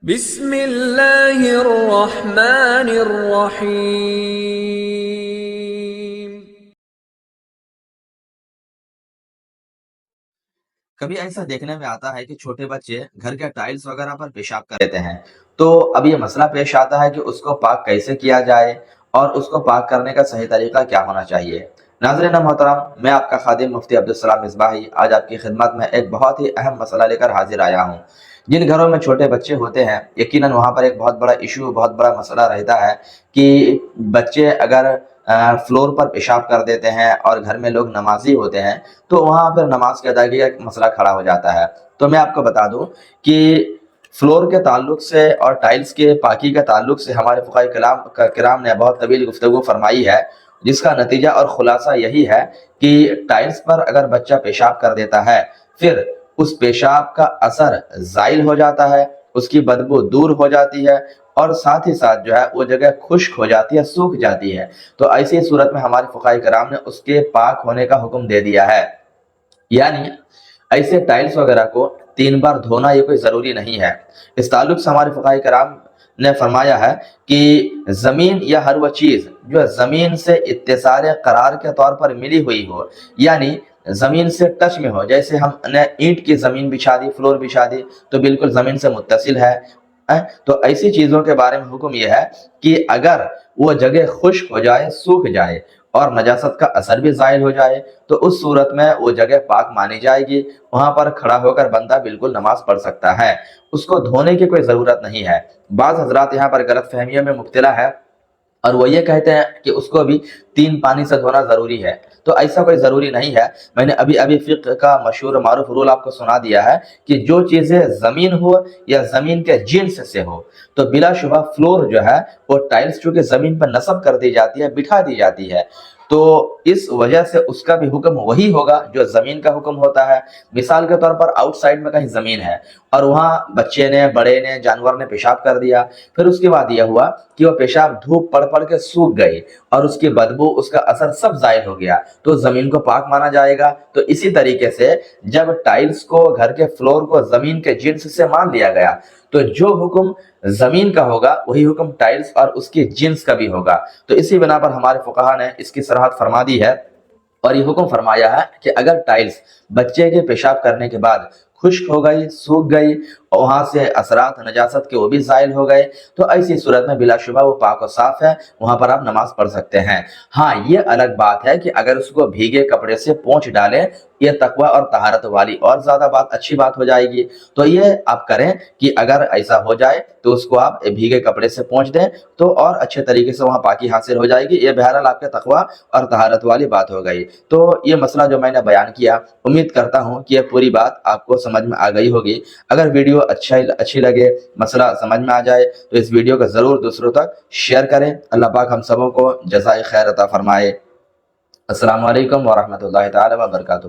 بسم اللہ الرحمن الرحیم۔ کبھی ایسا دیکھنے میں آتا ہے کہ چھوٹے بچے گھر کے ٹائلز وغیرہ پر پیشاب کر دیتے ہیں، تو اب یہ مسئلہ پیش آتا ہے کہ اس کو پاک کیسے کیا جائے اور اس کو پاک کرنے کا صحیح طریقہ کیا ہونا چاہیے۔ ناظرین محترم، میں آپ کا خادم مفتی عبدالسلام مصباحی آج آپ کی خدمت میں ایک بہت ہی اہم مسئلہ لے کر حاضر آیا ہوں۔ جن گھروں میں چھوٹے بچے ہوتے ہیں، یقیناً وہاں پر ایک بہت بڑا ایشو، بہت بڑا مسئلہ رہتا ہے کہ بچے اگر فلور پر پیشاب کر دیتے ہیں اور گھر میں لوگ نمازی ہوتے ہیں تو وہاں پھر نماز کی ادائیگی کا مسئلہ کھڑا ہو جاتا ہے۔ تو میں آپ کو بتا دوں کہ فلور کے تعلق سے اور ٹائلز کے پاکی کے تعلق سے ہمارے فقہاء کرام نے بہت طویل گفتگو فرمائی ہے، جس کا نتیجہ اور خلاصہ یہی ہے کہ ٹائلز پر اگر بچہ پیشاب کر دیتا ہے، پھر اس پیشاب کا اثر زائل ہو جاتا ہے، اس کی بدبو دور ہو جاتی ہے، اور ساتھ ہی ساتھ جو ہے وہ جگہ خشک ہو جاتی ہے، سوکھ جاتی ہے۔ تو ایسی صورت میں ہمارے فقہاء کرام نے اس کے پاک ہونے کا حکم دے دیا ہے، یعنی ایسے ٹائلز وغیرہ کو 3 بار دھونا یہ کوئی ضروری نہیں ہے۔ اس تعلق سے ہمارے فقہاء کرام نے فرمایا ہے کہ زمین یا ہر وہ چیز جو زمین سے اتصال قرار کے طور پر ملی ہوئی ہو، یعنی زمین سے ٹچ میں ہو، جیسے ہم نے اینٹ کی زمین بچھا دی، فلور بچھا دی تو بالکل زمین سے متصل ہے، تو ایسی چیزوں کے بارے میں حکم یہ ہے کہ اگر وہ جگہ خشک ہو جائے، سوکھ جائے اور نجاست کا اثر بھی زائل ہو جائے تو اس صورت میں وہ جگہ پاک مانی جائے گی، وہاں پر کھڑا ہو کر بندہ بالکل نماز پڑھ سکتا ہے، اس کو دھونے کی کوئی ضرورت نہیں ہے۔ بعض حضرات یہاں پر غلط فہمیوں میں مبتلا ہے اور وہ یہ کہتے ہیں کہ اس کو بھی 3 پانی سے دھونا ضروری ہے، تو ایسا کوئی ضروری نہیں ہے۔ میں نے ابھی فقہ کا مشہور معروف رول آپ کو سنا دیا ہے کہ جو چیزیں زمین ہو یا زمین کے جنس سے ہو تو بلا شبہ فلور جو ہے وہ ٹائلز چونکہ زمین پر نصب کر دی جاتی ہے، بٹھا دی جاتی ہے، تو اس وجہ سے اس کا بھی حکم وہی ہوگا جو زمین کا حکم ہوتا ہے۔ مثال کے طور پر آؤٹ سائڈ میں کہیں زمین ہے اور وہاں بچے نے، بڑے نے، جانور نے پیشاب کر دیا، پھر اس کے بعد یہ ہوا کہ وہ پیشاب دھوپ پڑ پڑ کے سوکھ گئی اور اس کی بدبو، اس کا اثر سب زائل ہو گیا، تو زمین کو پاک مانا جائے گا۔ تو اسی طریقے سے جب ٹائلز کو، گھر کے فلور کو زمین کے جنس سے مان لیا گیا تو جو حکم زمین کا ہوگا وہی حکم ٹائلز اور اس کی جنس کا بھی ہوگا۔ تو اسی بنا پر ہمارے فقہاء نے اس کی صراحت فرما دی ہے اور یہ حکم فرمایا ہے کہ اگر ٹائلز بچے کے پیشاب کرنے کے بعد خشک ہو گئی، سوکھ گئی اور وہاں سے اثرات نجاست کے وہ بھی زائل ہو گئے تو ایسی صورت میں بلا شبہ وہ پاک و صاف ہے، وہاں پر آپ نماز پڑھ سکتے ہیں۔ ہاں، یہ الگ بات ہے کہ اگر اس کو بھیگے کپڑے سے پونچھ ڈالیں، یہ تقوی اور طہارت والی اور زیادہ اچھی بات ہو جائے گی۔ تو یہ آپ کریں کہ اگر ایسا ہو جائے تو اس کو آپ بھیگے کپڑے سے پونچھ دیں تو اور اچھے طریقے سے وہاں پاکی حاصل ہو جائے گی۔ یہ بہرحال آپ کے تقوی اور طہارت والی بات ہو گئی۔ تو یہ مسئلہ جو میں نے بیان کیا، امید کرتا ہوں کہ یہ پوری بات آپ کو سمجھ میں آ گئی ہوگی۔ اگر ویڈیو اچھی لگے، مسئلہ سمجھ میں آ جائے تو اس ویڈیو کو ضرور دوسروں تک شیئر کریں۔ اللہ پاک ہم سبوں کو جزائے خیر عطا فرمائے۔ السلام علیکم ورحمۃ اللہ تعالی وبرکاتہ۔